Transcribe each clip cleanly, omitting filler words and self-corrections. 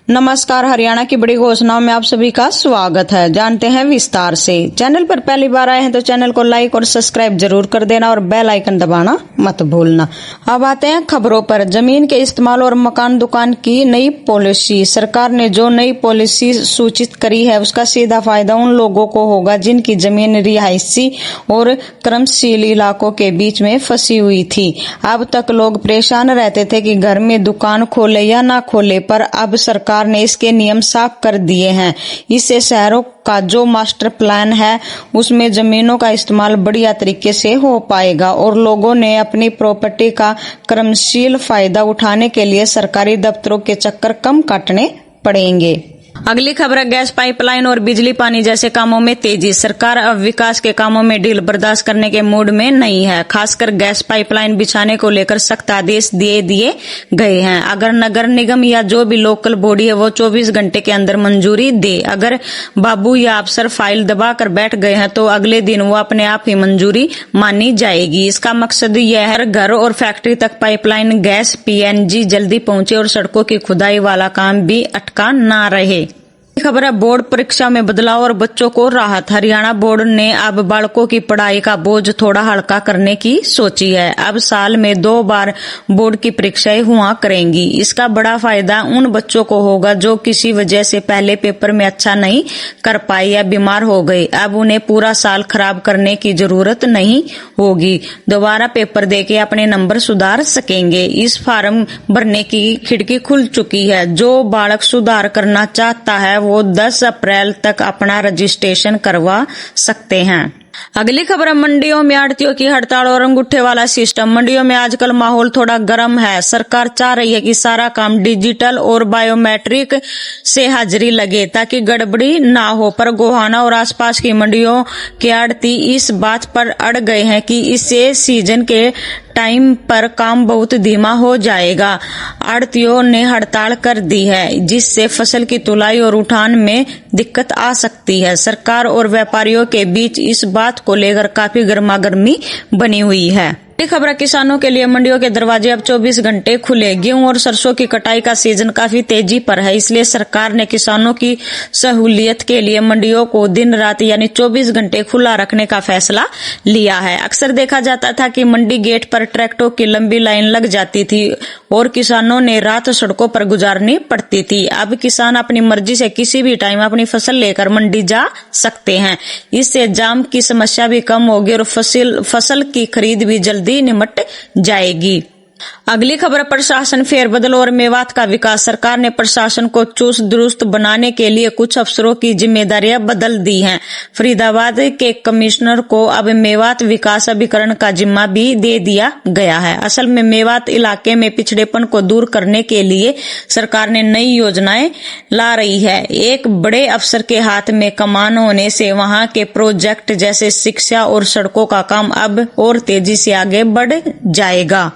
नमस्कार। हरियाणा की बड़ी घोषणाओं में आप सभी का स्वागत है। जानते हैं विस्तार से। चैनल पर पहली बार आए हैं तो चैनल को लाइक और सब्सक्राइब जरूर कर देना और बेल आइकन दबाना मत भूलना। अब आते हैं खबरों पर। जमीन के इस्तेमाल और मकान दुकान की नई पॉलिसी। सरकार ने जो नई पॉलिसी सूचित करी है उसका सीधा फायदा उन लोगों को होगा जिनकी जमीन रिहायशी और क्रमशील इलाकों के बीच में फंसी हुई थी। अब तक लोग परेशान रहते थे कि घर में दुकान खोले या ना खोले, पर अब सरकार ने इसके नियम साफ कर दिए हैं। इससे शहरों का जो मास्टर प्लान है उसमें जमीनों का इस्तेमाल बढ़िया तरीके से हो पाएगा और लोगों ने अपनी प्रॉपर्टी का क्रमशील फायदा उठाने के लिए सरकारी दफ्तरों के चक्कर कम काटने पड़ेंगे। अगली खबर है गैस पाइपलाइन और बिजली पानी जैसे कामों में तेजी। सरकार अब विकास के कामों में ढील बर्दाश्त करने के मूड में नहीं है। खासकर गैस पाइपलाइन बिछाने को लेकर सख्त आदेश दिए गए हैं। अगर नगर निगम या जो भी लोकल बॉडी है वो 24 घंटे के अंदर मंजूरी दे। अगर बाबू या अफसर फाइल दबा कर बैठ गए हैं तो अगले दिन वो अपने आप ही मंजूरी मानी जाएगी। इसका मकसद यह है घर और फैक्ट्री तक पाइपलाइन गैस पीएनजी जल्दी पहुंचे और सड़कों की खुदाई वाला काम भी अटका ना रहे। खबर है बोर्ड परीक्षा में बदलाव और बच्चों को राहत। हरियाणा बोर्ड ने अब बालकों की पढ़ाई का बोझ थोड़ा हल्का करने की सोची है। अब साल में 2 बार बोर्ड की परीक्षाएं हुआ करेंगी। इसका बड़ा फायदा उन बच्चों को होगा जो किसी वजह से पहले पेपर में अच्छा नहीं कर पाए या बीमार हो गए। अब उन्हें पूरा साल खराब करने की जरूरत नहीं होगी। दोबारा पेपर देके अपने नंबर सुधार सकेंगे। इस फॉर्म भरने की खिड़की खुल चुकी है। जो बालक सुधार करना चाहता है वो 10 अप्रैल तक अपना रजिस्ट्रेशन करवा सकते हैं। अगली खबर है मंडियों में आढ़तियों की हड़ताल और अंगूठे वाला सिस्टम। मंडियों में आजकल माहौल थोड़ा गर्म है। सरकार चाह रही है कि सारा काम डिजिटल और बायोमेट्रिक से हाजिरी लगे ताकि गड़बड़ी ना हो, पर गोहाना और आसपास की मंडियों के आढ़ती इस बात पर अड़ गए हैं कि इससे सीजन के टाइम पर काम बहुत धीमा हो जाएगा। आढ़तियों ने हड़ताल कर दी है जिससे फसल की तुलाई और उठान में दिक्कत आ सकती है। सरकार और व्यापारियों के बीच इस बात को लेकर काफी गर्मागर्मी बनी हुई है। खबर किसानों के लिए मंडियों के दरवाजे अब 24 घंटे खुले। गेहूं और सरसों की कटाई का सीजन काफी तेजी पर है, इसलिए सरकार ने किसानों की सहूलियत के लिए मंडियों को दिन रात यानी 24 घंटे खुला रखने का फैसला लिया है। अक्सर देखा जाता था कि मंडी गेट पर ट्रैक्टरों की लंबी लाइन लग जाती थी और किसानों ने रात सड़कों पर गुजारनी पड़ती थी। अब किसान अपनी मर्जी से किसी भी टाइम अपनी फसल लेकर मंडी जा सकते हैं। इससे जाम की समस्या भी कम होगी और फसल की खरीद भी जल्दी निमट जाएगी। अगली खबर प्रशासन फेरबदल और मेवात का विकास। सरकार ने प्रशासन को चुस्त दुरुस्त बनाने के लिए कुछ अफसरों की जिम्मेदारियां बदल दी हैं। फरीदाबाद के कमिश्नर को अब मेवात विकास अभिकरण का जिम्मा भी दे दिया गया है। असल में मेवात इलाके में पिछड़ेपन को दूर करने के लिए सरकार ने नई योजनाएं ला रही है। एक बड़े अफसर के हाथ में कमान होने से वहां के प्रोजेक्ट जैसे शिक्षा और सड़कों का काम अब और तेजी से आगे बढ़ जाएगा।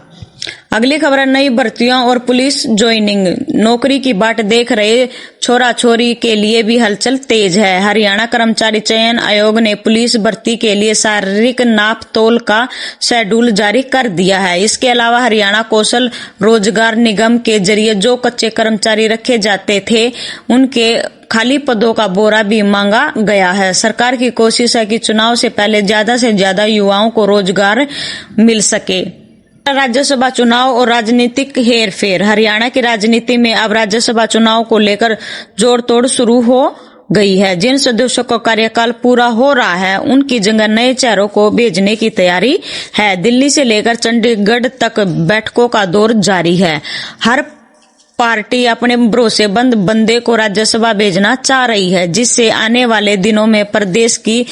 अगली खबर है नई भर्तियों और पुलिस ज्वाइनिंग। नौकरी की बाट देख रहे छोरा छोरी के लिए भी हलचल तेज है। हरियाणा कर्मचारी चयन आयोग ने पुलिस भर्ती के लिए शारीरिक नाप तोल का शेड्यूल जारी कर दिया है। इसके अलावा हरियाणा कौशल रोजगार निगम के जरिए जो कच्चे कर्मचारी रखे जाते थे उनके खाली पदों का ब्यौरा भी मांगा गया है। सरकार की कोशिश है कि चुनाव से पहले ज्यादा से ज्यादा युवाओं को रोजगार मिल सके। राज्यसभा चुनाव और राजनीतिक हेरफेर। हरियाणा की राजनीति में अब राज्यसभा चुनाव को लेकर जोड़ तोड़ शुरू हो गई है। जिन सदस्यों का कार्यकाल पूरा हो रहा है उनकी जगह नए चेहरों को भेजने की तैयारी है। दिल्ली से लेकर चंडीगढ़ तक बैठकों का दौर जारी है। हर पार्टी अपने भरोसेमंद बंदे को राज्यसभा भेजना चाह रही है जिससे आने वाले दिनों में प्रदेश की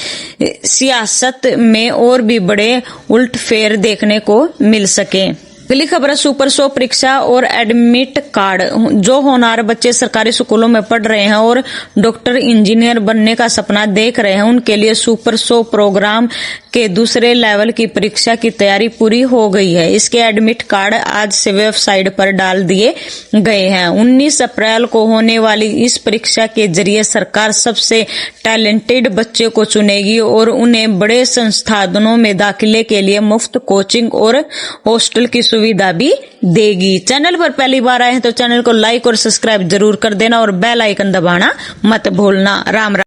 सियासत में और भी बड़े उलटफेर देखने को मिल सके। अगली खबर है सुपर 100 परीक्षा और एडमिट कार्ड। जो होनहार बच्चे सरकारी स्कूलों में पढ़ रहे हैं और डॉक्टर इंजीनियर बनने का सपना देख रहे हैं उनके लिए सुपर 100 प्रोग्राम के दूसरे लेवल की परीक्षा की तैयारी पूरी हो गई है। इसके एडमिट कार्ड आज से वेबसाइट पर डाल दिए गए हैं। 19 अप्रैल को होने वाली इस परीक्षा के जरिए सरकार सबसे टैलेंटेड बच्चे को चुनेगी और उन्हें बड़े संस्थानों में दाखिले के लिए मुफ्त कोचिंग और हॉस्टल की सुविधा भी देगी। चैनल पर पहली बार आए हैं तो चैनल को लाइक और सब्सक्राइब जरूर कर देना और बेल आइकन दबाना मत भूलना। राम राम।